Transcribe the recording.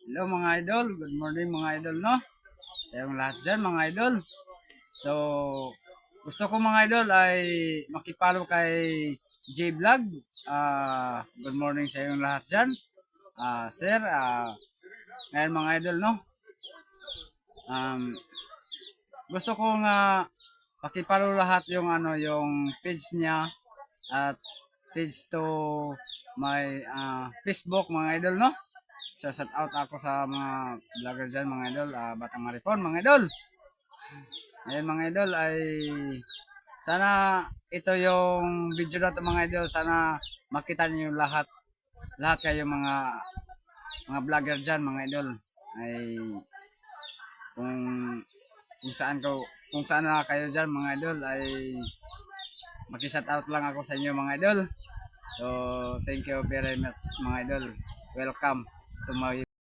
Hello mga idol, good morning mga idol no. Sa yung lahat dyan mga idol. So, gusto ko mga idol ay makipalo kay J Vlog. Good morning sa yung lahat dyan. Sir, ngayon mga idol no. Um, gusto ko nga pakipalo lahat yung yung page niya at page to my Facebook mga idol no. So shout out ako sa mga vlogger dyan mga idol, Batang Maripon mga idol. Ayun mga idol ay sana ito yung video na to mga idol, sana makita niyo lahat kayo mga vlogger dyan mga idol ay kung kung saan na kayo dyan mga idol ay maki-shout out lang ako sa inyo mga idol. So thank you very much mga idol. Welcome to my